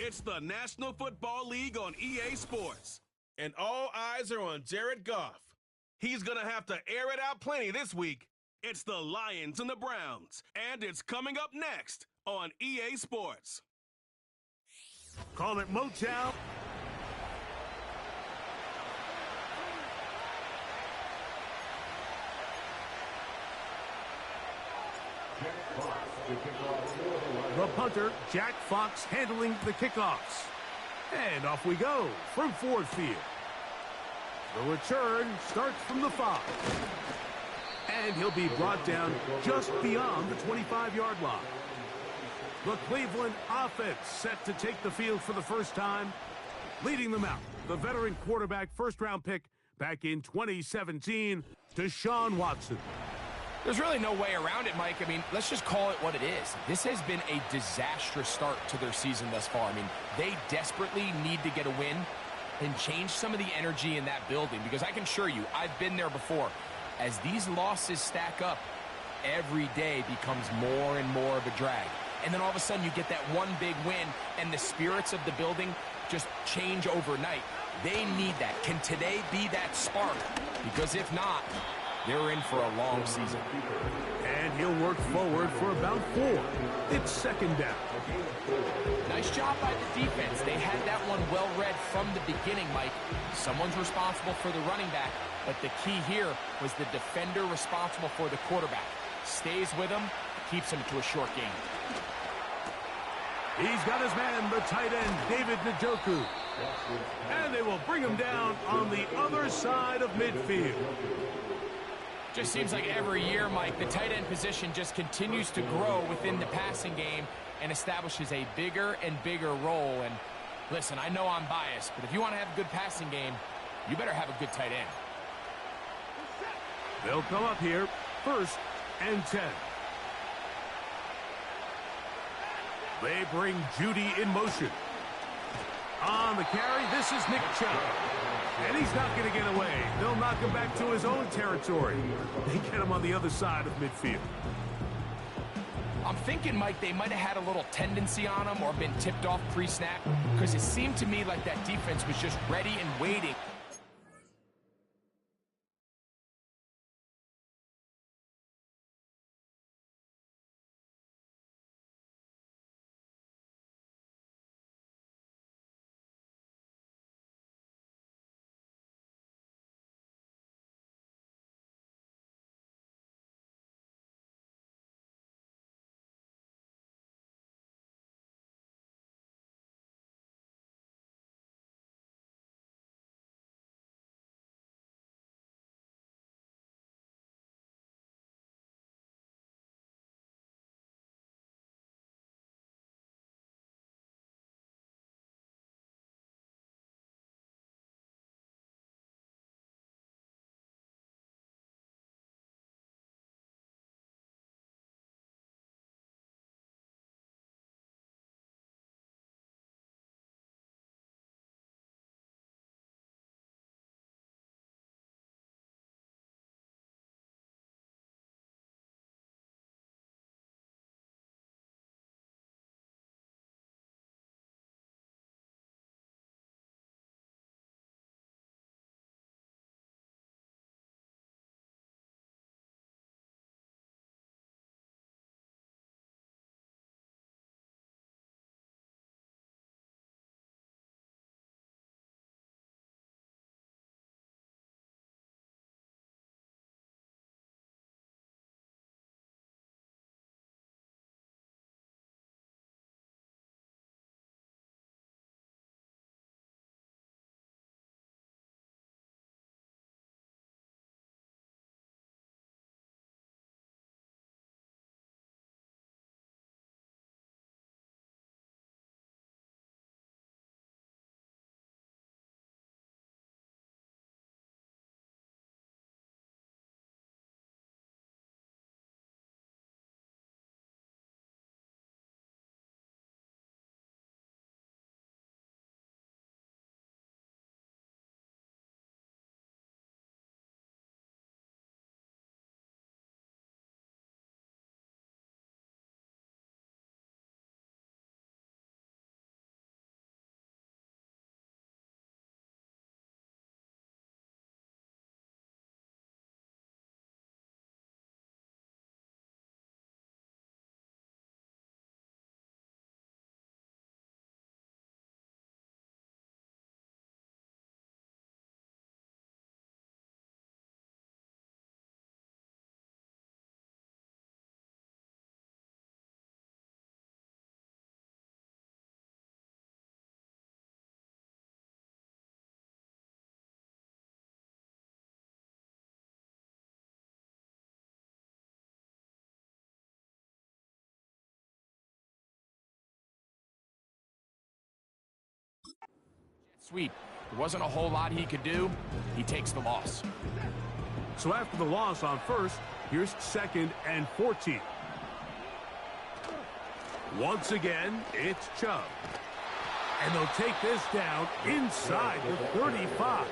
It's the National Football League on EA Sports. And all eyes are on Jared Goff. He's going to have to air it out plenty this week. It's the Lions and the Browns. And it's coming up next on EA Sports. Call it Motown. The punter, Jack Fox, handling the kickoffs. And off we go from Ford Field. The return starts from the 5. And he'll be brought down just beyond the 25-yard line. The Cleveland offense set to take the field for the first time. Leading them out, the veteran quarterback first-round pick back in 2017, Deshaun Watson. There's really no way around it, Mike. I mean, let's just call it what it is. This has been a disastrous start to their season thus far. I mean, they desperately need to get a win and change some of the energy in that building, because I can assure you, I've been there before. As these losses stack up, every day becomes more and more of a drag. And then all of a sudden you get that one big win, and the spirits of the building just change overnight. They need that. Can today be that spark? Because if not, they're in for a long season. And he'll work forward for about 4. It's second down. Nice job by the defense. They had that one well read from the beginning, Mike. Someone's responsible for the running back, but the key here was the defender responsible for the quarterback. Stays with him, keeps him to a short game. He's got his man, the tight end, David Njoku. And they will bring him down on the other side of midfield. Just seems like every year, Mike, the tight end position just continues to grow within the passing game and establishes a bigger and bigger role. And listen, I know I'm biased, but if you want to have a good passing game, you better have a good tight end. They'll come up here, 1st and 10. They bring Judy in motion. On the carry, this is Nick Chubb. And he's not going to get away. They'll knock him back to his own territory. They get him on the other side of midfield. I'm thinking, Mike, they might have had a little tendency on him or been tipped off pre-snap, because it seemed to me like that defense was just ready and waiting. Sweep. There wasn't a whole lot he could do. He takes the loss. So after the loss on first, here's 2nd and 14. Once again, it's Chubb. And they'll take this down inside the 35.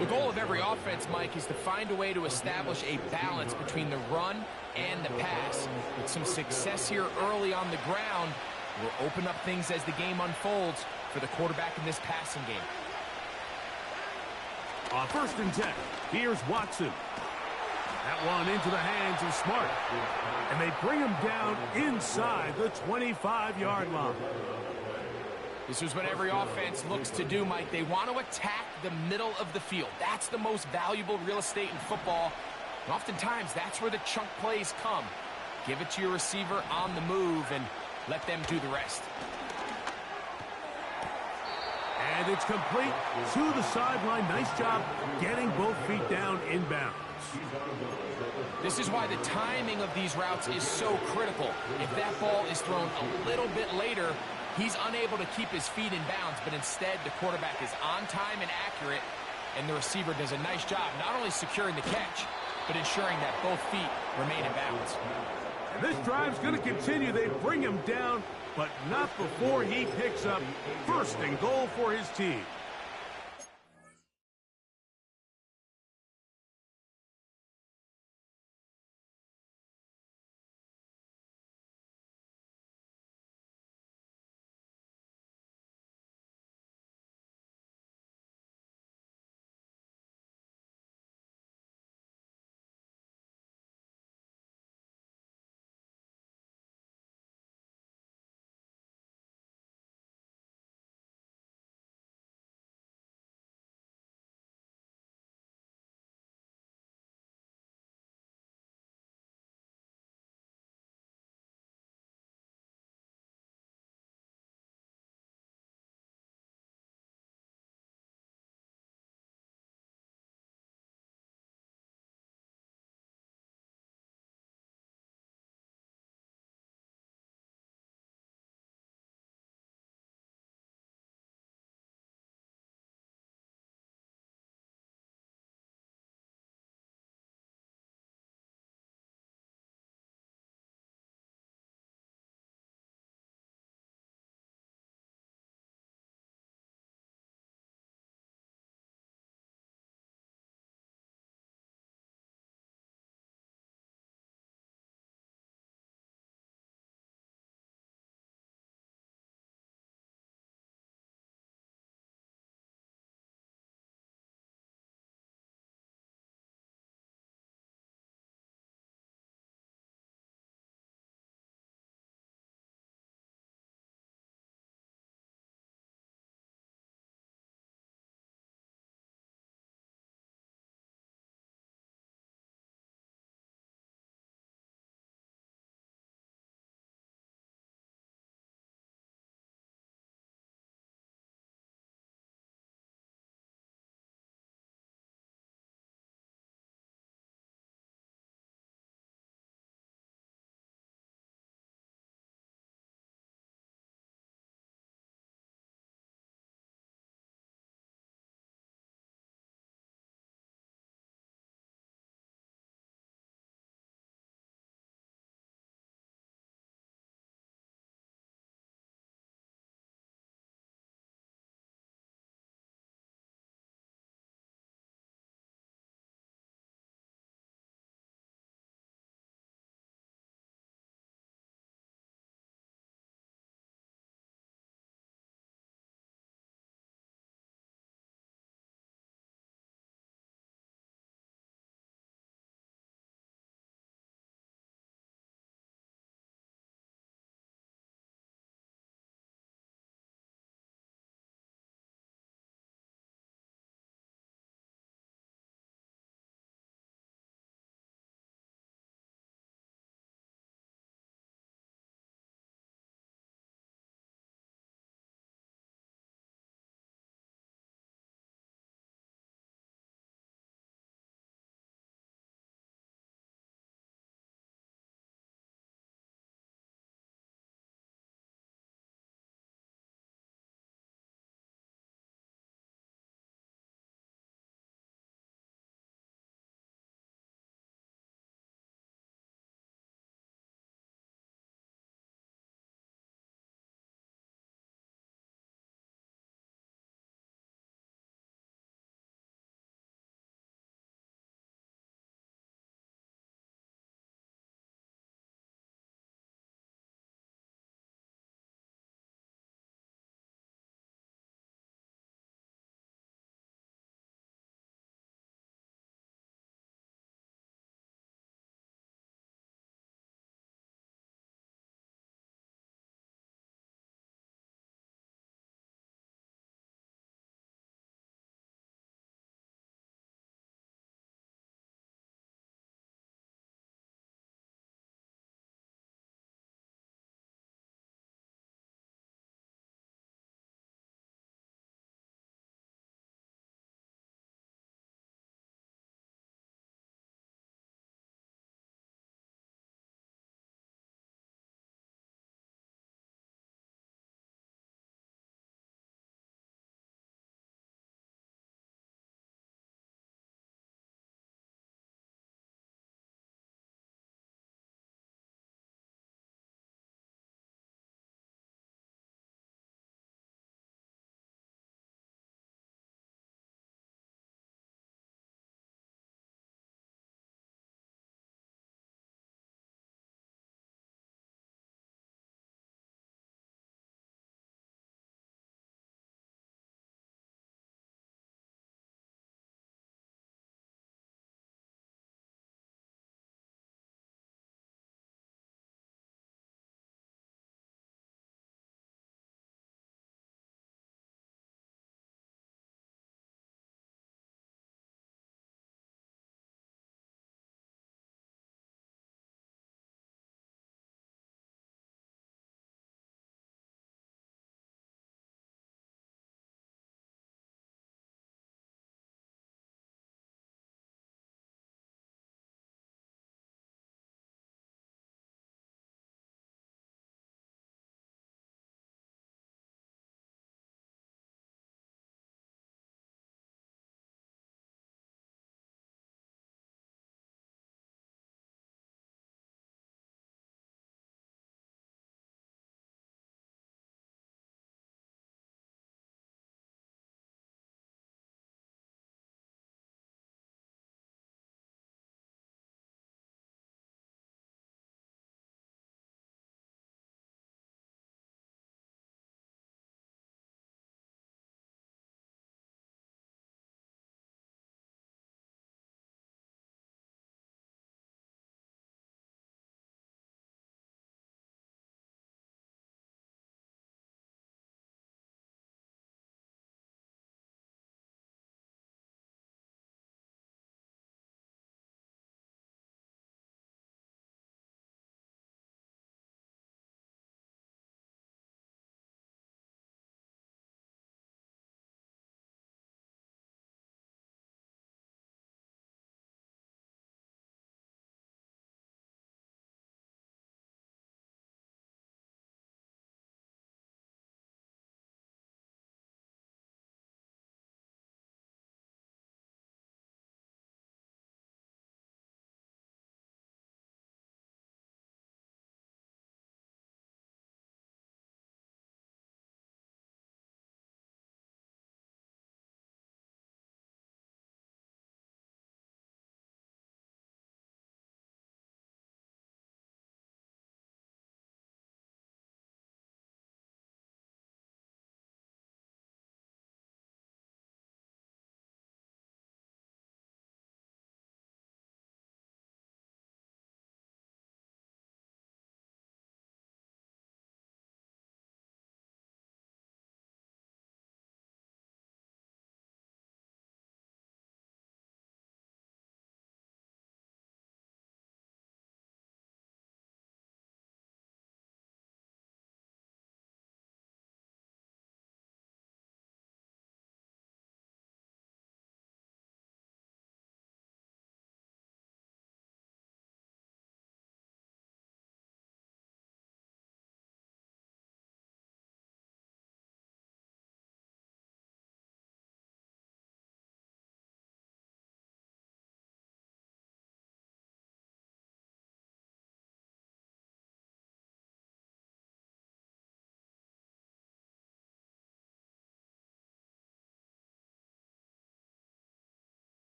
The goal of every offense, Mike, is to find a way to establish a balance between the run and the pass. With some success here early on the ground, will open up things as the game unfolds for the quarterback in this passing game. On 1st and 10, here's Watson. That one into the hands of Smart. And they bring him down inside the 25-yard line. This is what every offense looks to do, Mike. They want to attack the middle of the field. That's the most valuable real estate in football. And oftentimes, that's where the chunk plays come. Give it to your receiver on the move and let them do the rest. And it's complete to the sideline. Nice job getting both feet down inbounds. This is why the timing of these routes is so critical. If that ball is thrown a little bit later, he's unable to keep his feet in bounds, but instead the quarterback is on time and accurate, and the receiver does a nice job not only securing the catch, but ensuring that both feet remain in bounds. And this drive's going to continue. They bring him down, but not before he picks up 1st and goal for his team.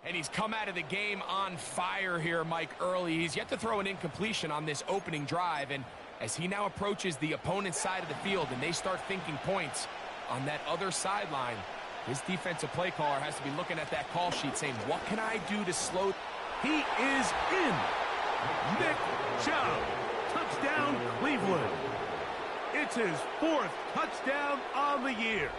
And he's come out of the game on fire here, Mike, early. He's yet to throw an incompletion on this opening drive, and as he now approaches the opponent's side of the field and they start thinking points on that other sideline, his defensive play caller has to be looking at that call sheet saying, what can I do to slow... He is in. Nick Chubb. Touchdown, Cleveland. It's his 4th touchdown on the year.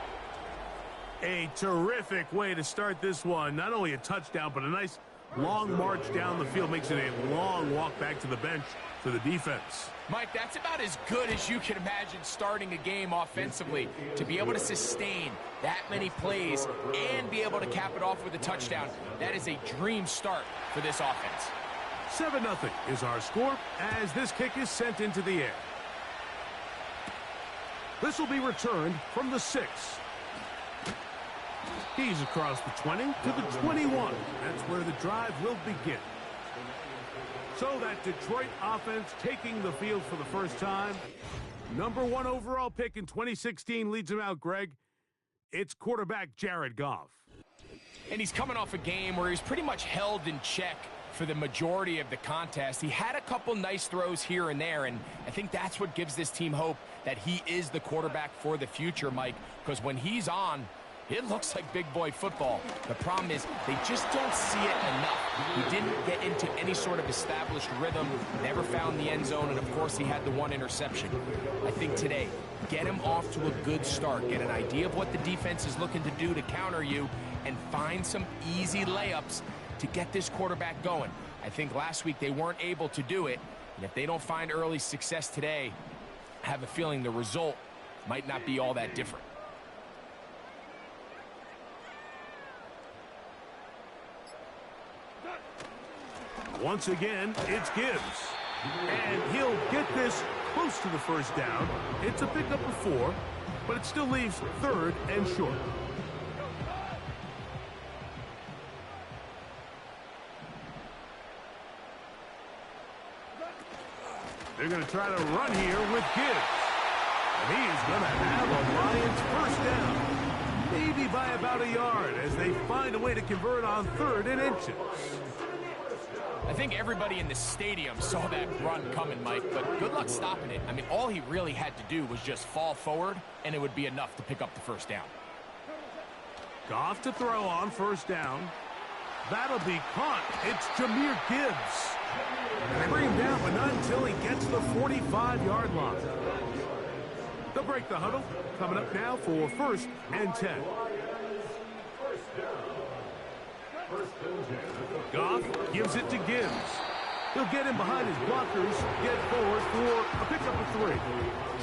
A terrific way to start this one. Not only a touchdown, but a nice long march down the field. Makes it a long walk back to the bench for the defense. Mike, that's about as good as you can imagine starting a game offensively. To be able to sustain that many plays and be able to cap it off with a touchdown, that is a dream start for this offense. 7-0 is our score as this kick is sent into the air. This will be returned from the 6. He's across the 20 to the 21. That's where the drive will begin. So that Detroit offense taking the field for the first time. Number 1 overall pick in 2016 leads him out, Greg. It's quarterback Jared Goff. And he's coming off a game where he's pretty much held in check for the majority of the contest. He had a couple nice throws here and there, and I think that's what gives this team hope that he is the quarterback for the future, Mike, because when he's on, it looks like big boy football. The problem is they just don't see it enough. He didn't get into any sort of established rhythm, never found the end zone, and of course he had the 1 interception. I think today, get him off to a good start. Get an idea of what the defense is looking to do to counter you, and find some easy layups to get this quarterback going. I think last week they weren't able to do it, and if they don't find early success today, I have a feeling the result might not be all that different. Once again, it's Gibbs. And he'll get this close to the first down. It's a pickup of 4, but it still leaves 3rd and short. They're going to try to run here with Gibbs. And he is going to have a Lions first down. Maybe by about a yard as they find a way to convert on 3rd and inches. I think everybody in the stadium saw that run coming, Mike, but good luck stopping it. I mean, all he really had to do was just fall forward, and it would be enough to pick up the first down. Goff to throw on first down. That'll be caught. It's Jahmyr Gibbs. And they bring him down, but not until he gets to the 45-yard line. They'll break the huddle. Coming up now for 1st and 10. Goff gives it to Gibbs. He'll get him behind his blockers, get forward for a pickup of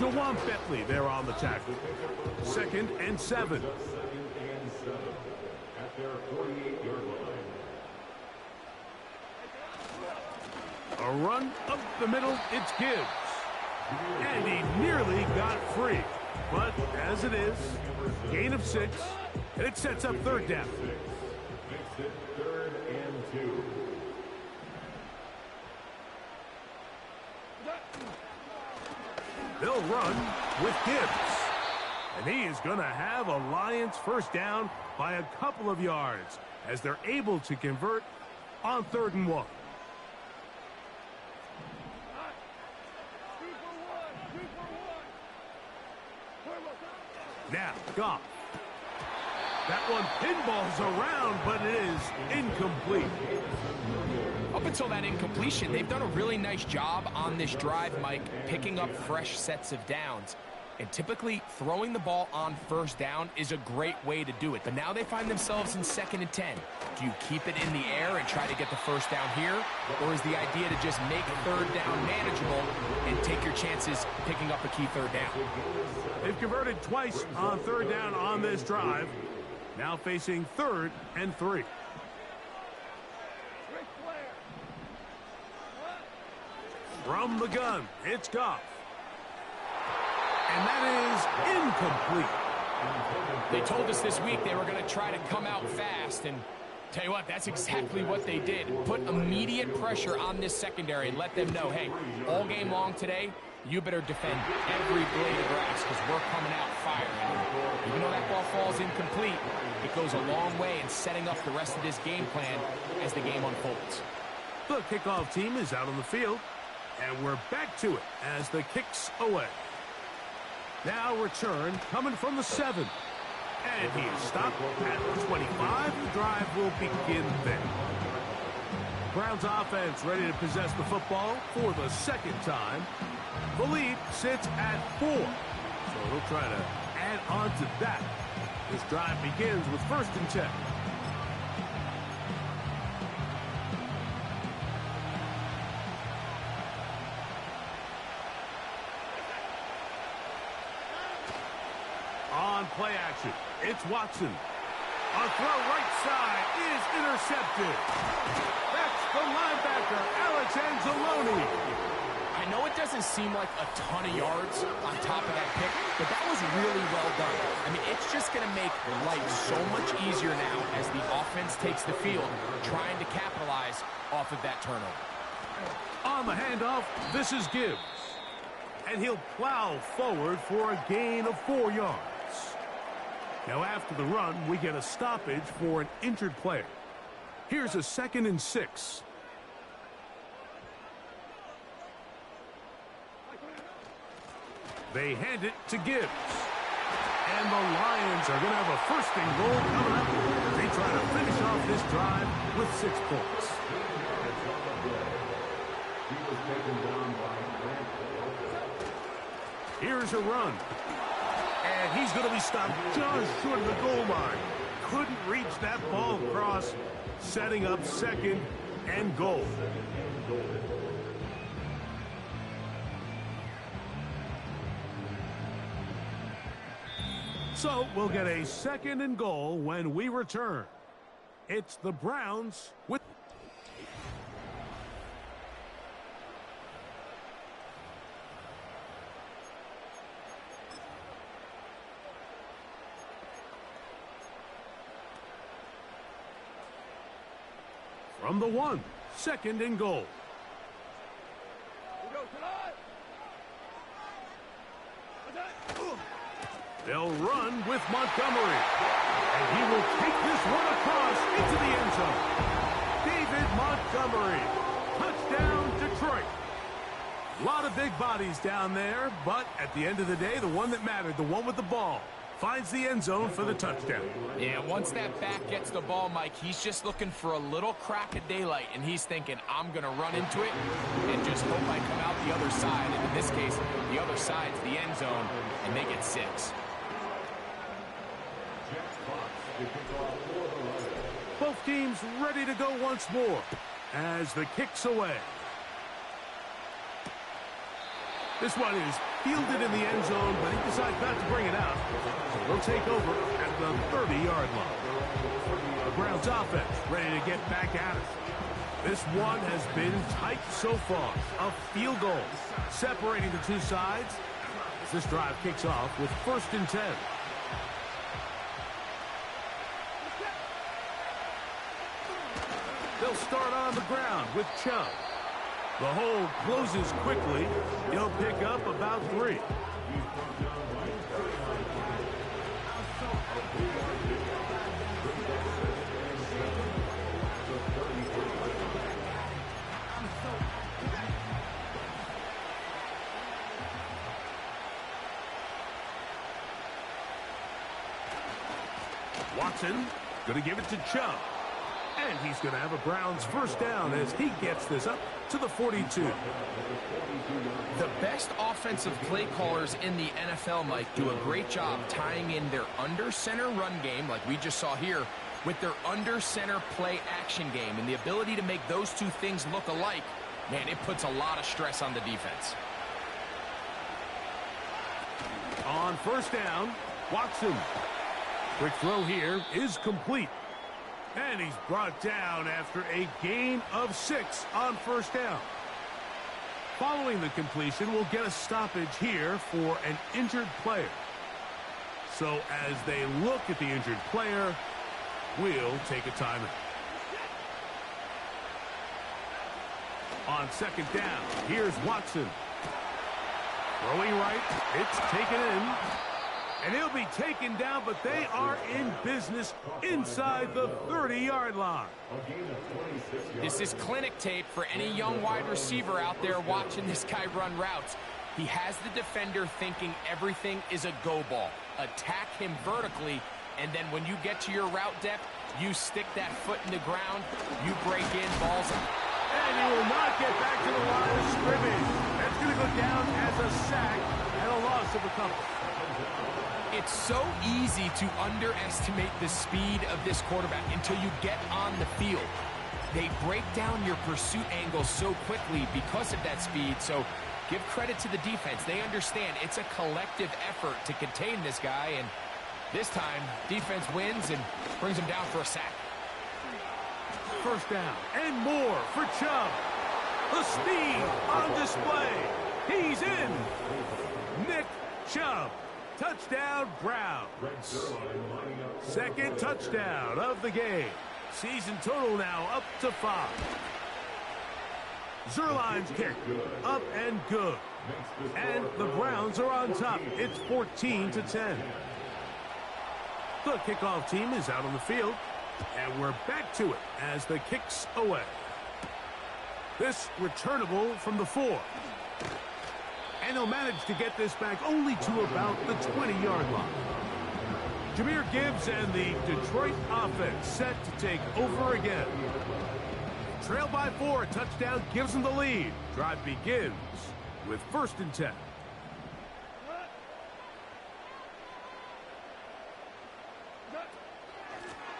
3. Jawan Bentley there on the tackle. 2nd and 7. A run up the middle, it's Gibbs. And he nearly got free. But as it is, gain of 6, and it sets up 3rd down. They'll run with Gibbs. And he is going to have a Lions first down by a couple of yards as they're able to convert on 3rd and 1. Now, Goff. That one pinballs around, but it is incomplete. Up until that incompletion, they've done a really nice job on this drive, Mike, picking up fresh sets of downs. And typically, throwing the ball on first down is a great way to do it. But now they find themselves in 2nd and 10. Do you keep it in the air and try to get the first down here? Or is the idea to just make 3rd down manageable and take your chances picking up a key 3rd down? They've converted twice on 3rd down on this drive. Now facing 3rd and 3. From the gun, it's Goff. And that is incomplete. They told us this week they were going to try to come out fast, and tell you what, that's exactly what they did. Put immediate pressure on this secondary and let them know, hey, all game long today, you better defend every blade of grass because we're coming out firing. Even though that ball falls incomplete, it goes a long way in setting up the rest of this game plan as the game unfolds. The kickoff team is out on the field, and we're back to it as the kick's away. Now return coming from the 7. And he is stopped at the 25. The drive will begin there. Browns offense ready to possess the football for the second time. The lead sits at 4. So he'll try to add on to that. This drive begins with 1st and 10. On play action, it's Watson. A throw right side is intercepted. That's the linebacker, Alex Anzalone. I know it doesn't seem like a ton of yards on top of that pick, but that was really well done. I mean, it's just going to make life so much easier now as the offense takes the field, trying to capitalize off of that turnover. On the handoff, this is Gibbs. And he'll plow forward for a gain of 4 yards. Now after the run, we get a stoppage for an injured player. Here's a 2nd and 6. They hand it to Gibbs. And the Lions are going to have a 1st and goal coming up. They try to finish off this drive with 6 points. Here's a run. And he's going to be stopped just short of the goal line. Couldn't reach that ball across, setting up 2nd and goal. So we'll get a 2nd and goal when we return. It's the Browns with... From the 1, 2nd and goal. They'll run with Montgomery. And he will take this one across into the end zone. David Montgomery. Touchdown, Detroit. A lot of big bodies down there, but at the end of the day, the one that mattered, the one with the ball, finds the end zone for the touchdown. Yeah, once that back gets the ball, Mike, he's just looking for a little crack of daylight, and he's thinking, I'm going to run into it and just hope I come out the other side. And in this case, the other side's the end zone, and they get 6. Both teams ready to go once more as the kick's away. This one is fielded in the end zone, but he decides not to bring it out. So they'll take over at the 30-yard line. The Browns offense ready to get back at it. This one has been tight so far. A field goal separating the two sides as this drive kicks off with 1st and 10. They'll start on the ground with Chubb. The hole closes quickly. He'll pick up about 3. Watson going to give it to Chubb. And he's going to have a Browns 1st down as he gets this up to the 42. The best offensive play callers in the NFL, Mike, do a great job tying in their under-center run game, like we just saw here, with their under-center play action game. And the ability to make those two things look alike, man, it puts a lot of stress on the defense. On 1st down, Watson. Quick throw here is complete. And he's brought down after a gain of 6 on 1st down. Following the completion, we'll get a stoppage here for an injured player. So as they look at the injured player, we'll take a timeout. On 2nd down, here's Watson. Throwing right, it's taken in. And he'll be taken down, but they are in business inside the 30-yard line. This is clinic tape for any young wide receiver out there watching this guy run routes. He has the defender thinking everything is a go ball. Attack him vertically, and then when you get to your route depth, you stick that foot in the ground, you break in, balls up. And he will not get back to the line of scrimmage. That's going to go down as a sack and a loss of a couple. It's so easy to underestimate the speed of this quarterback until you get on the field. They break down your pursuit angle so quickly because of that speed, so give credit to the defense. They understand it's a collective effort to contain this guy, and this time, defense wins and brings him down for a sack. First down and more for Chubb. The speed on display. He's in. Nick Chubb. Touchdown, Browns. Second touchdown of the game. Season total now up to 5. Zuerlein's kick, up and good. And the Browns are on top. It's 14-10. The kickoff team is out on the field, and we're back to it as the kick's away. This returnable from the 4. And he'll manage to get this back only to about the 20-yard line. Jahmyr Gibbs and the Detroit offense set to take over again. Trail by 4, a touchdown gives them the lead. Drive begins with 1st and 10.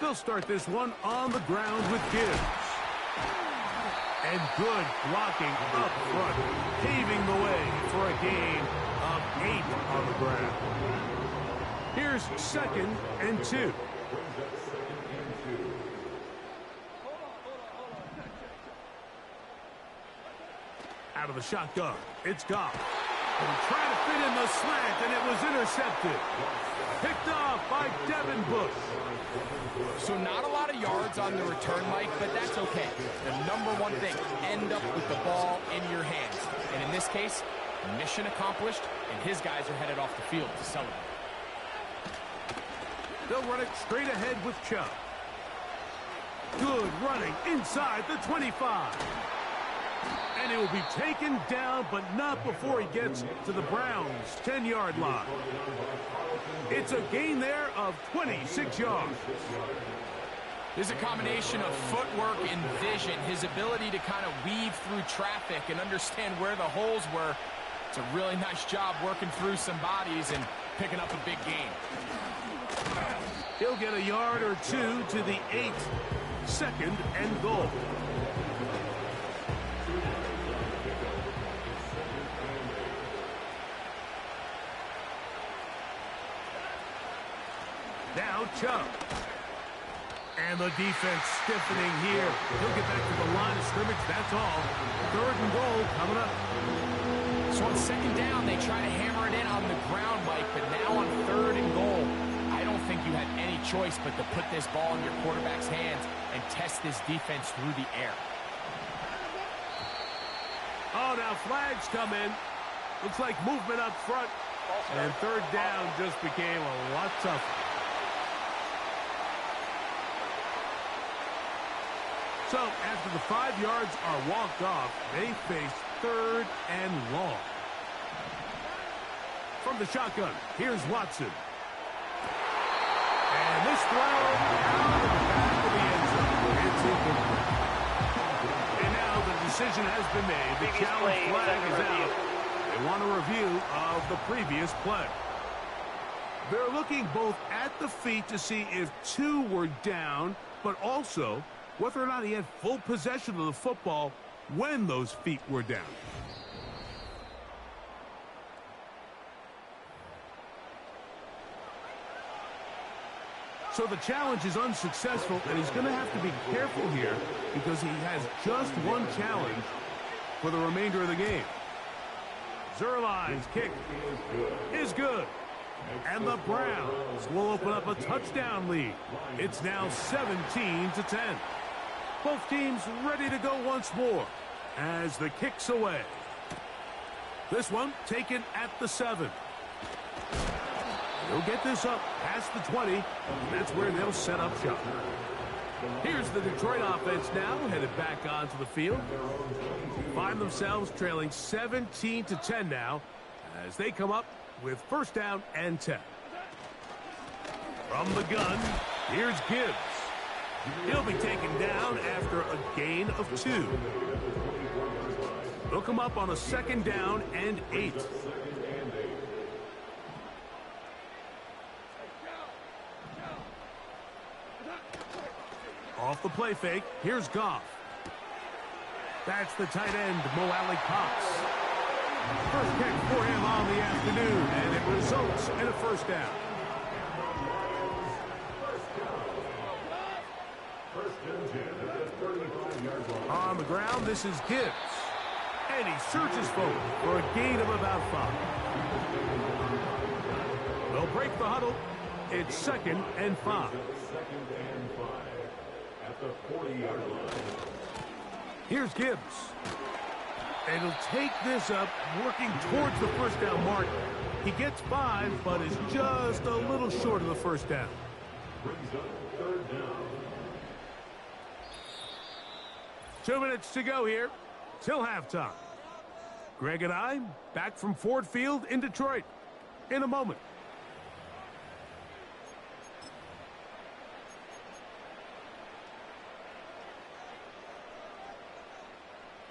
They'll start this one on the ground with Gibbs. And good blocking up front, paving the way for a gain of 8 on the ground. Here's 2nd and 2. Out of the shotgun, it's Goff. And trying to fit in the slant, and it was intercepted. Picked off by Devin Bush. So not a lot of yards on the return, Mike, but that's okay. The number one thing, end up with the ball in your hands. And in this case, mission accomplished, and his guys are headed off the field to celebrate. They'll run it straight ahead with Chubb. Good running inside the 25. And it will be taken down, but not before he gets to the Browns' 10-yard line. It's a gain there of 26 yards. There's a combination of footwork and vision, his ability to kind of weave through traffic and understand where the holes were. It's a really nice job working through some bodies and picking up a big gain. He'll get a yard or 2 to the 8. 2nd and goal. Now Chubb. And the defense stiffening here. He'll get back to the line of scrimmage, that's all. 3rd and goal coming up. So on 2nd down, they try to hammer it in on the ground, Mike, but now on 3rd and goal, I don't think you had any choice but to put this ball in your quarterback's hands and test this defense through the air. Oh, now flags come in. Looks like movement up front. And 3rd down just became a lot tougher. So, after the 5 yards are walked off, they face 3rd and long. From the shotgun, here's Watson. And this throw out of the back of the end zone. It's incomplete. And now the decision has been made. The challenge flag is out. They want a review of the previous play. They're looking both at the feet to see if 2 were down, but also whether or not he had full possession of the football when those feet were down. So the challenge is unsuccessful, and he's going to have to be careful here because he has just one challenge for the remainder of the game. Zuerlein's kick is good. And the Browns will open up a touchdown lead. It's now 17-10. Both teams ready to go once more as the kick's away. This one taken at the 7. He'll get this up past the 20, and that's where they'll set up shop. Here's the Detroit offense now, headed back onto the field. Find themselves trailing 17-10 now as they come up with first down and 10. From the gun, here's Gibbs. He'll be taken down after a gain of 2. They'll come up on a second down and 8. Off the play fake, here's Goff. That's the tight end, Mo Alley-Cox. First catch for him on the afternoon, and it results in a first down. On the ground, this is Gibbs. And he searches forward for a gain of about 5. They'll break the huddle. It's second and 5. At the 40-yard line. Here's Gibbs. And he'll take this up, working towards the first down mark. He gets 5, but is just a little short of the first down. Brings up third down. 2 minutes to go here till halftime. Greg and I back from Ford Field in Detroit in a moment.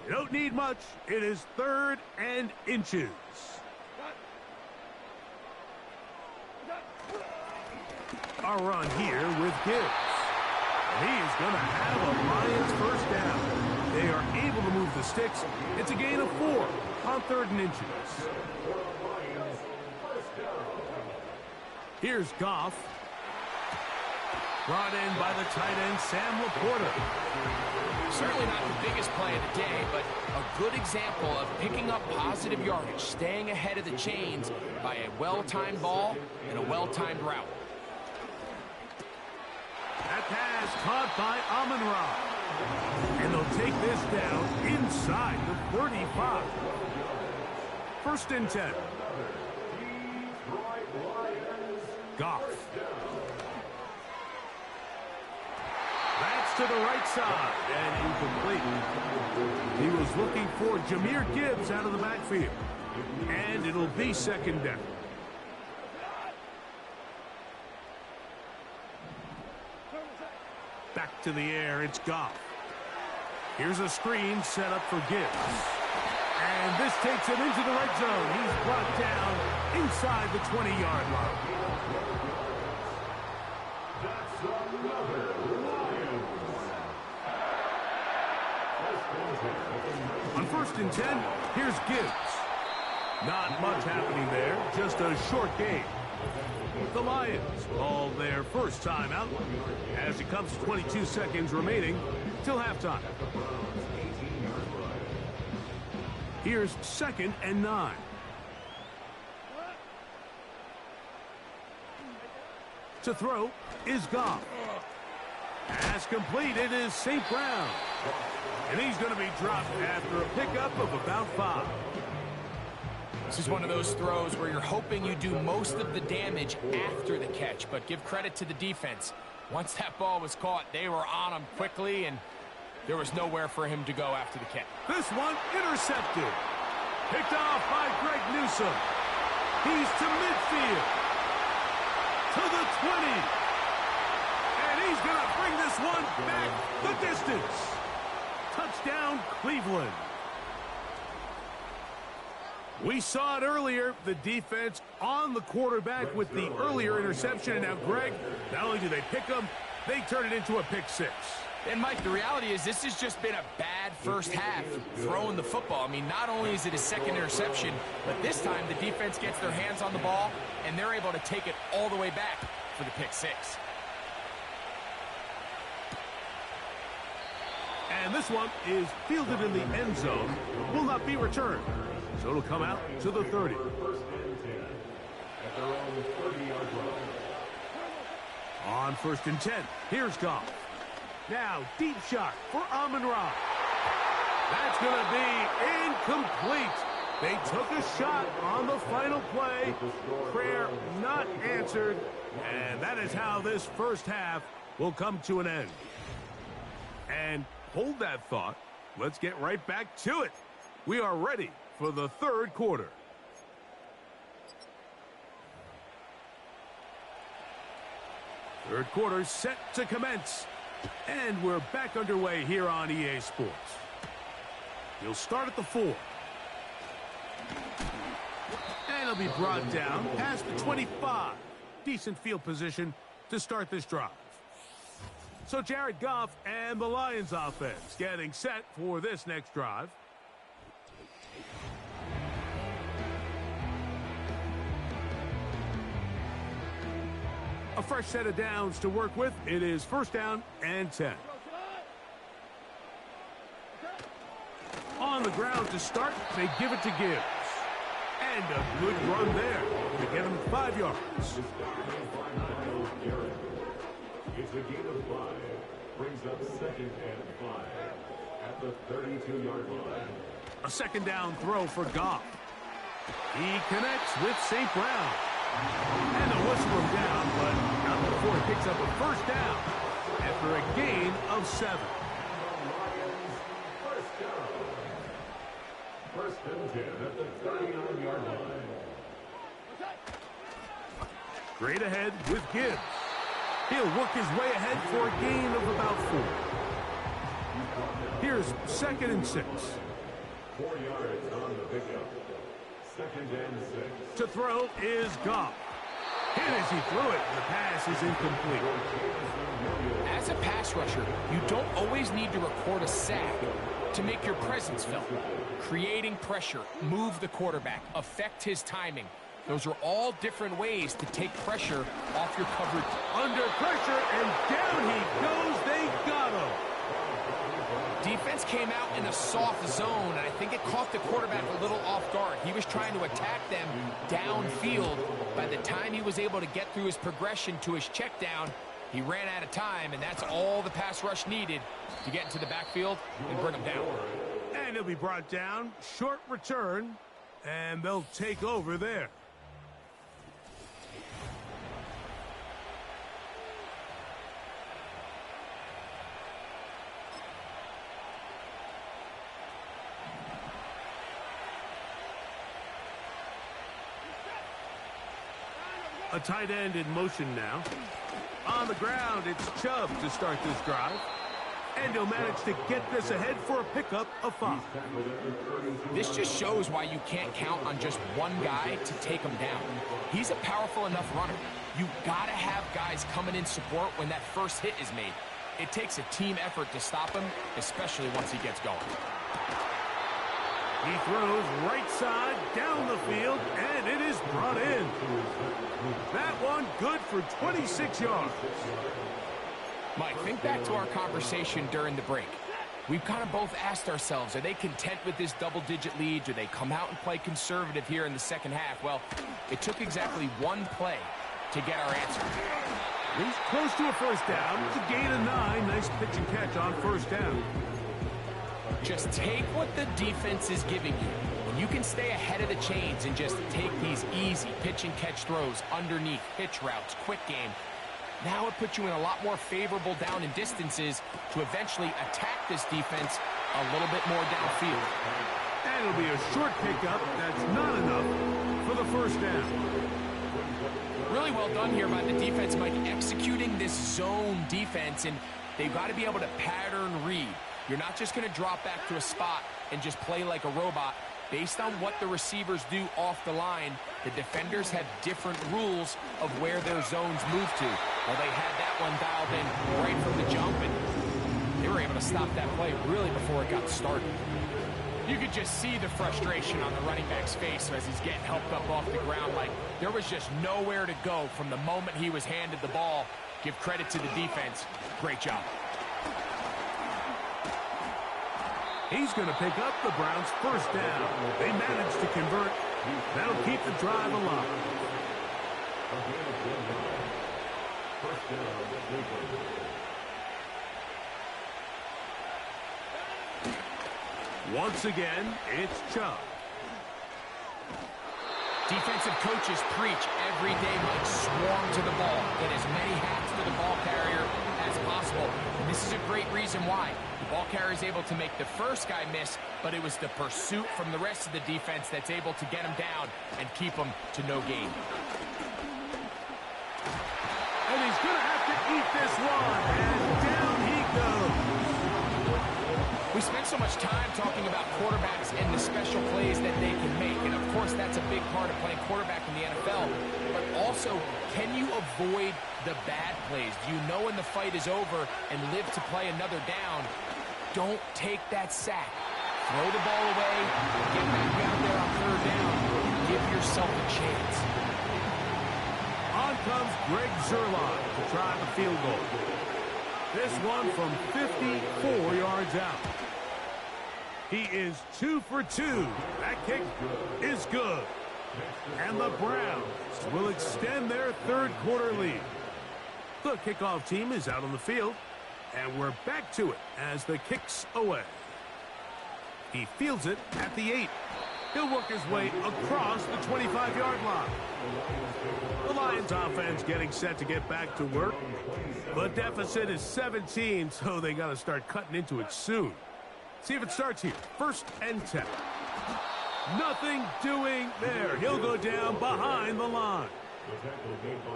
You don't need much. It is 3rd and inches. A run here with Gibbs. He is going to have a Lions first down. They are able to move the sticks. It's a gain of 4 on 3rd and inches. Here's Goff. Brought in by the tight end, Sam Laporta. Certainly not the biggest play of the day, but a good example of picking up positive yardage, staying ahead of the chains by a well-timed ball and a well-timed route. That pass caught by Amon-Ra. And they'll take this down inside the 35. First and 10. Goff. That's to the right side and incomplete. He was looking for Jahmyr Gibbs out of the backfield. And it'll be second down. Back to the air, it's Goff. Here's a screen set up for Gibbs. And this takes him into the red zone. He's brought down inside the 20-yard line. That's another Lions. On first and 10, here's Gibbs. Not much happening there, just a short game. The Lions call their first time out as it comes to 22 seconds remaining till halftime. Here's second and 9. To throw is Goff. Pass complete. It is St. Brown. And he's going to be dropped after a pickup of about 5. This is one of those throws where you're hoping you do most of the damage after the catch, but give credit to the defense. Once that ball was caught, they were on him quickly, and there was nowhere for him to go after the catch. This one intercepted. Picked off by Greg Newsome. He's to midfield. To the 20. And he's going to bring this one back the distance. Touchdown, Cleveland. We saw it earlier, the defense on the quarterback with the earlier interception. And now, Greg, not only do they pick him, they turn it into a pick 6. And, Mike, the reality is this has just been a bad first half throwing the football. I mean, not only is it his second interception, but this time the defense gets their hands on the ball, and they're able to take it all the way back for the pick 6. And this one is fielded in the end zone, will not be returned. So it'll come out to the 30. On first and 10, here's Goff. Now, deep shot for Amon-Ra. That's going to be incomplete. They took a shot on the final play. Prayer not answered. And that is how this first half will come to an end. And hold that thought. Let's get right back to it. We are ready for the third quarter. Third quarter set to commence. And we're back underway here on EA Sports. He'll start at the 4. And he'll be brought down past the 25. Decent field position to start this drive. So Jared Goff and the Lions offense getting set for this next drive. A fresh set of downs to work with. It is first down and 10. On the ground to start, they give it to Gibbs. And a good run there to get him 5 yards. It's a gain of 5. Brings up 2nd and 5 at the 32-yard line. A second down throw for Goff. He connects with St. Brown. And a whistle him down, but not before he picks up a first down after a gain of 7. First down. First and 10 at the 39-yard line. Straight ahead with Gibbs. He'll work his way ahead for a gain of about 4. Here's 2nd and 6. 4 yards on the pickup. 2nd and 6. To throw is Goff. Hit as he threw it. The pass is incomplete. As a pass rusher, you don't always need to record a sack to make your presence felt. Creating pressure, move the quarterback, affect his timing. Those are all different ways to take pressure off your coverage. Under pressure, and down he goes. They got him. Defense came out in a soft zone, and I think it caught the quarterback a little off guard. He was trying to attack them downfield. By the time he was able to get through his progression to his check down, he ran out of time, and that's all the pass rush needed to get into the backfield and bring him down. And he'll be brought down. Short return, and they'll take over there. A tight end in motion now. On the ground, it's Chubb to start this drive. And he'll manage to get this ahead for a pickup of 5. This just shows why you can't count on just one guy to take him down. He's a powerful enough runner. You gotta have guys coming in support when that first hit is made. It takes a team effort to stop him, especially once he gets going. He throws right side down the field, and it is brought in. That one good for 26 yards. Mike, think back to our conversation during the break. We've kind of both asked ourselves, are they content with this double-digit lead? Do they come out and play conservative here in the second half? Well, it took exactly one play to get our answer. He's close to a first down. It's a gain of 9. Nice pitch and catch on first down. Just take what the defense is giving you. When you can stay ahead of the chains and just take these easy pitch and catch throws underneath, pitch routes, quick game, now it puts you in a lot more favorable down and distances to eventually attack this defense a little bit more downfield. And it'll be a short pickup. That's not enough for the first down. Really well done here by the defense, Mike, executing this zone defense, and they've got to be able to pattern read. You're not just going to drop back to a spot and just play like a robot. Based on what the receivers do off the line, the defenders have different rules of where their zones move to. Well, they had that one dialed in right from the jump, and they were able to stop that play really before it got started. You could just see the frustration on the running back's face as he's getting helped up off the ground. Like, there was just nowhere to go from the moment he was handed the ball. Give credit to the defense. Great job. He's going to pick up the Browns' first down. They managed to convert. That'll keep the drive alive. Once again, it's Chubb. Defensive coaches preach every day, Mike, swarm to the ball. Get as many hats to the ball carrier as possible. And this is a great reason why. The ball carrier is able to make the first guy miss, but it was the pursuit from the rest of the defense that's able to get him down and keep him to no gain. And he's going to have to eat this one. And down he goes. We spend so much time talking about quarterbacks and the special plays that they can make. And, of course, that's a big part of playing quarterback in the NFL. But also, can you avoid the bad plays? Do you know when the fight is over and live to play another down? Don't take that sack. Throw the ball away. Get back out there on third down. Give yourself a chance. On comes Greg Zuerlein to try the field goal. This one from 54 yards out. He is 2 for 2. That kick is good. And the Browns will extend their third quarter lead. The kickoff team is out on the field, and we're back to it as the kick's away. He fields it at the 8. He'll work his way across the 25-yard line. The Lions offense getting set to get back to work. The deficit is 17, so they got to start cutting into it soon. See if it starts here. 1st and 10. Nothing doing there. He'll go down behind the line.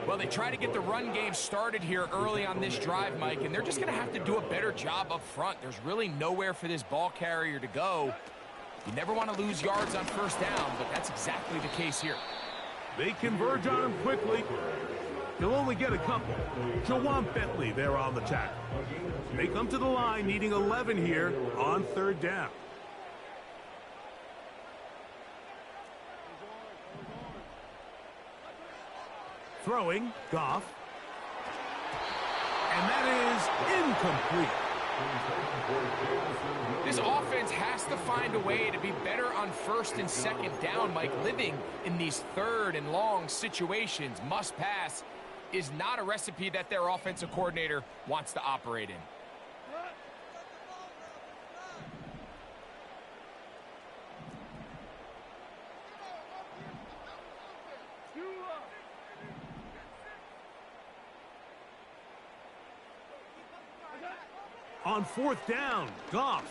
Well, they try to get the run game started here early on this drive, Mike, and they're just going to have to do a better job up front. There's really nowhere for this ball carrier to go. You never want to lose yards on 1st down, but that's exactly the case here. They converge on him quickly. He'll only get a couple. Jawan Bentley there on the tackle. They come to the line needing 11 here on 3rd down. Throwing, Goff. And that is incomplete. This offense has to find a way to be better on 1st and 2nd down, Mike. Living in these 3rd and long situations, must pass, is not a recipe that their offensive coordinator wants to operate in. On 4th down, Goff.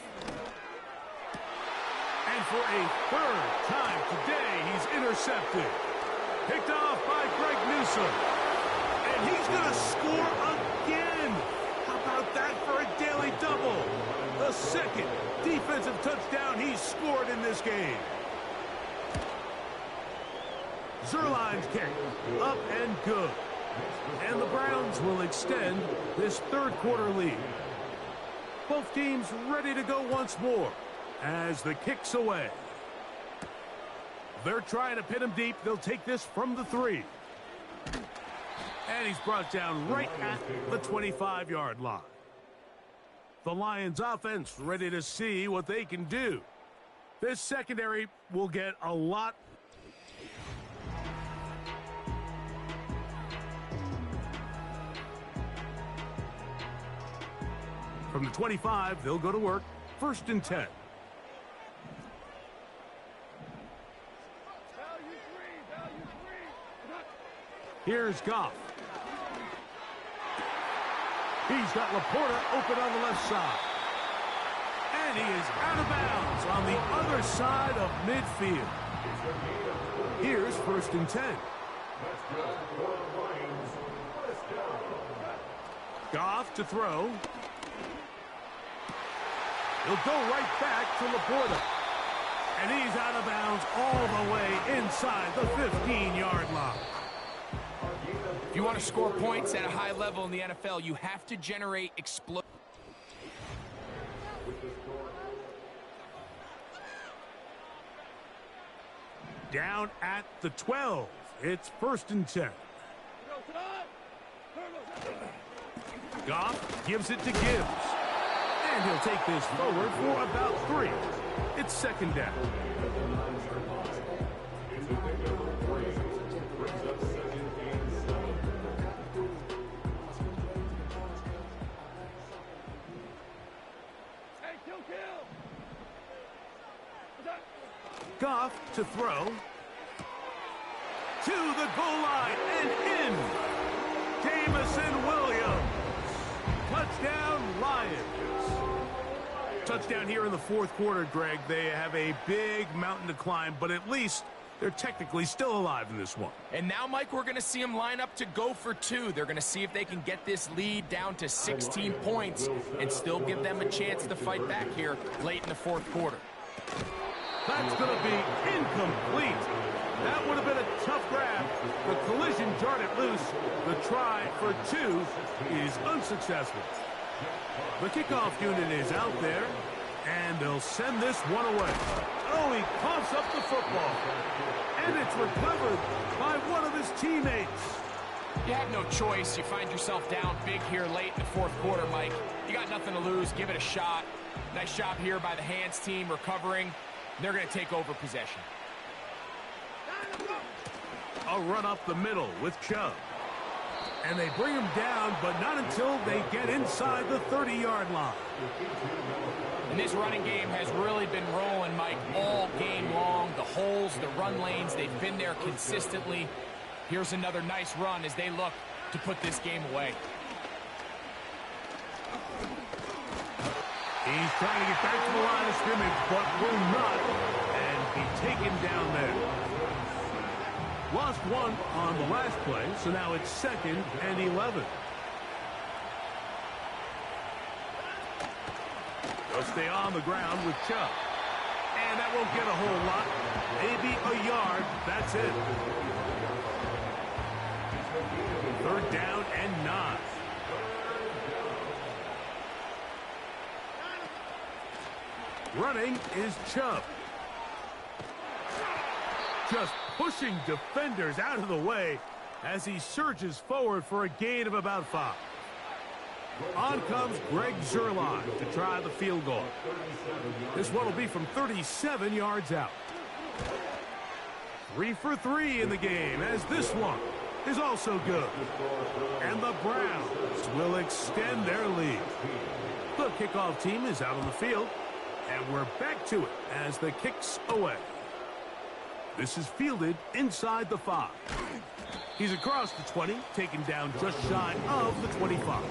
And for a 3rd time today, he's intercepted. Picked off by Greg Newsome. And he's going to score again. How about that for a daily double? The 2nd defensive touchdown he's scored in this game. Zuerlein's kick, up and good. And the Browns will extend this 3rd quarter lead. Both teams ready to go once more as the kick's away. They're trying to pin him deep. They'll take this from the 3. And he's brought down right at the 25-yard line. The Lions offense ready to see what they can do. This secondary will get a lot. From the 25, they'll go to work. 1st and 10. Here's Goff. He's got Laporta open on the left side. And he is out of bounds on the other side of midfield. Here's 1st and 10. Goff to throw. He'll go right back to Laporta. And he's out of bounds all the way inside the 15-yard line. If you want to score points at a high level in the NFL, you have to generate explosive. Down at the 12. It's 1st and 10. Goff gives it to Gibbs. And he'll take this forward for about 3. It's 2nd down. Goff to throw. to the goal line and in. Jamison Williams. Touchdown, Lions. Touchdown here in the fourth quarter, Greg. They have a big mountain to climb, but at least they're technically still alive in this one. And now, Mike, we're going to see them line up to go for two. They're going to see if they can get this lead down to 16 points and still give them a chance to fight back here late in the fourth quarter. That's going to be incomplete. That would have been a tough grab. The collision jarred it loose. The try for two is unsuccessful. The kickoff unit is out there, and they'll send this one away. Oh, he coughs up the football. And it's recovered by one of his teammates. You have no choice. You find yourself down big here late in the fourth quarter, Mike. You got nothing to lose. Give it a shot. Nice job here by the hands team recovering. They're going to take over possession. A run up the middle with Chubb. And they bring him down, but not until they get inside the 30-yard line. And this running game has really been rolling, Mike, all game long. The holes, the run lanes, they've been there consistently. Here's another nice run as they look to put this game away. He's trying to get back to the line of scrimmage, but will not, and be taken down there. Lost one on the last play, so now it's 2nd and 11. They'll stay on the ground with Chubb. And that won't get a whole lot. Maybe a yard. That's it. 3rd down and 9. Running is Chubb. Just pushing defenders out of the way as he surges forward for a gain of about 5. On comes Greg Zuerlein to try the field goal. This one will be from 37 yards out. 3 for 3 in the game, as this one is also good. And the Browns will extend their lead. The kickoff team is out on the field, and we're back to it as the kick's away. This is fielded inside the 5. He's across the 20, taken down just shy of the 25.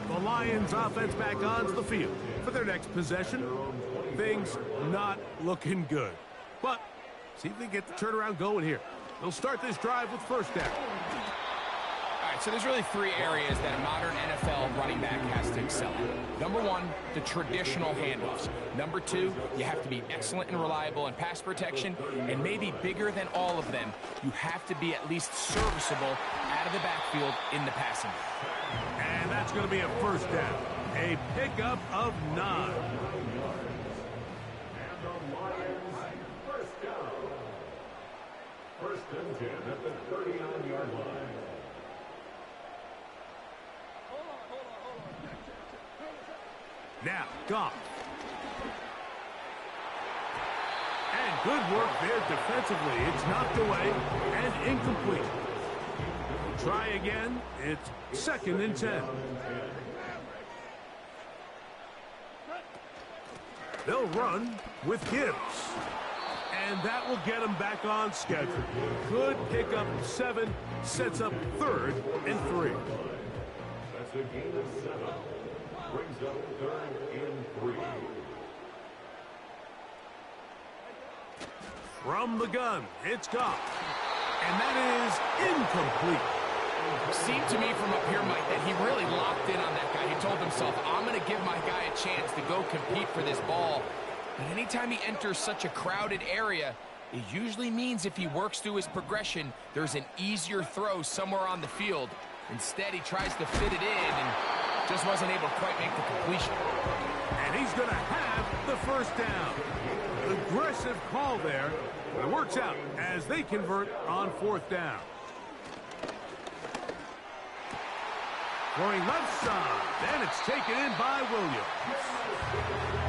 The Lions offense back onto the field for their next possession. Things not looking good. But see if they get the turnaround going here. They'll start this drive with 1st down. All right, so there's really 3 areas that a modern NFL running back has to excel at. Number 1, the traditional handoffs. Number 2, you have to be excellent and reliable in pass protection. And maybe bigger than all of them, you have to be at least serviceable out of the backfield in the passing game. And that's going to be a 1st down. A pickup of 9. And the Lions, 1st down. 1st and 10 at the 39-yard line. Now, Goff. And good work there defensively. It's knocked away and incomplete. Try again. It's 2nd and 10. They'll run with Gibbs. And that will get him back on schedule. Good pickup 7, sets up 3rd and 3. That's a gain of 7. Brings up 3rd and 3. From the gun, it's Goff. And that is incomplete. Seemed to me from up here, Mike, that he really locked in on that guy. He told himself, I'm going to give my guy a chance to go compete for this ball. But anytime he enters such a crowded area, it usually means if he works through his progression, there's an easier throw somewhere on the field. Instead, he tries to fit it in and just wasn't able to quite make the completion. And he's going to have the 1st down. Aggressive call there. It works out as they convert on 4th down. Throwing left side. And it's taken in by Williams.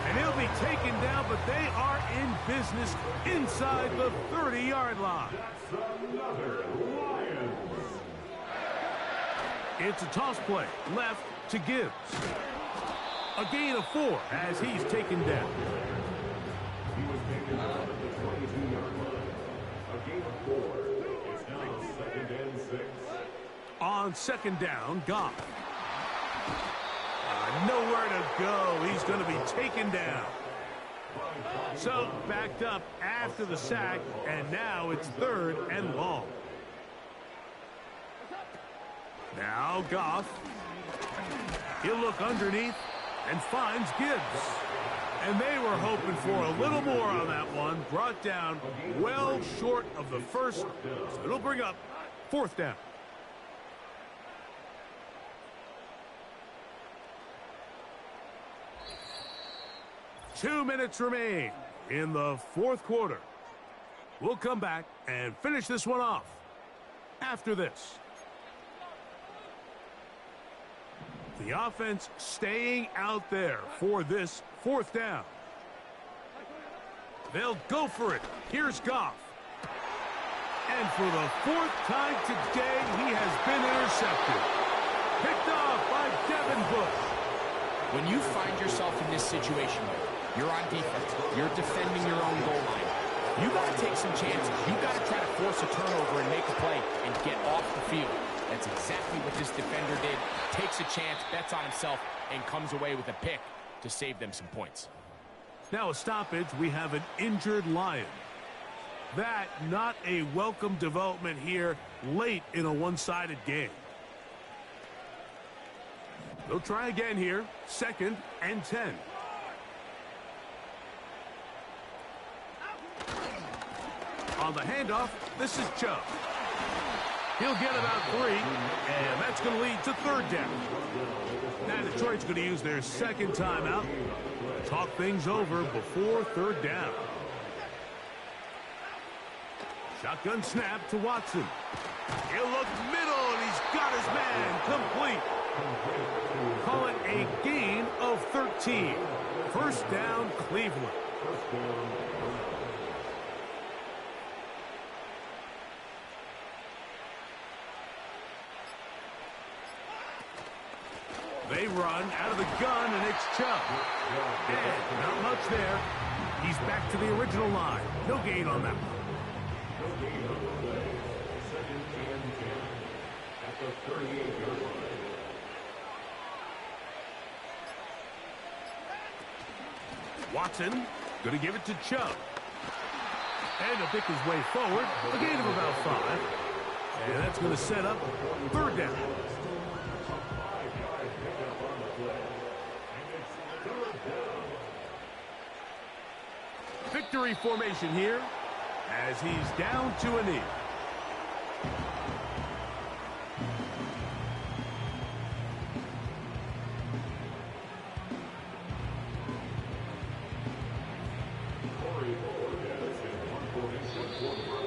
And he'll be taken down, but they are in business inside the 30-yard line. It's a toss play. Left to Gibbs. A gain of 4 as he's taken down. He was taken out at the 22-yard line. A A gain of 4. It's now 2nd and 6. On 2nd down, Goff. Nowhere to go. He's going to be taken down. So, backed up after the sack, and now it's 3rd and long. Now Goff. He'll look underneath and finds Gibbs. And they were hoping for a little more on that one. Brought down well short of the first. So it'll bring up 4th down. Two minutes remain in the 4th quarter. We'll come back and finish this one off after this. The offense staying out there for this 4th down. They'll go for it. Here's Goff. And for the 4th time today, he has been intercepted. Picked off by Devin Bush. When you find yourself in this situation, you're on defense. You're defending your own goal line. You got to take some chances. You got to try to force a turnover and make a play and get off the field. That's exactly what this defender did. Takes a chance, bets on himself, and comes away with a pick to save them some points. Now a stoppage. We have an injured Lion. That not a welcome development here late in a one-sided game. They'll try again here. 2nd and 10. On the handoff, this is Chubb. He'll get about 3, and that's going to lead to 3rd down. Now Detroit's going to use their 2nd timeout. Talk things over before 3rd down. Shotgun snap to Watson. He'll look middle, and he's got his man complete. Call it a gain of 13. 1st down, Cleveland. They run out of the gun, and it's Chubb. And not much there. He's back to the original line. No gain on that one. No gain on the play. 2nd and 10 at the 38-yard line. Watson going to give it to Chubb. And he'll pick his way forward. A gain of about 5. And that's going to set up 3rd down. Victory formation here as he's down to a knee. Corey Ford has hit one formation quarterback.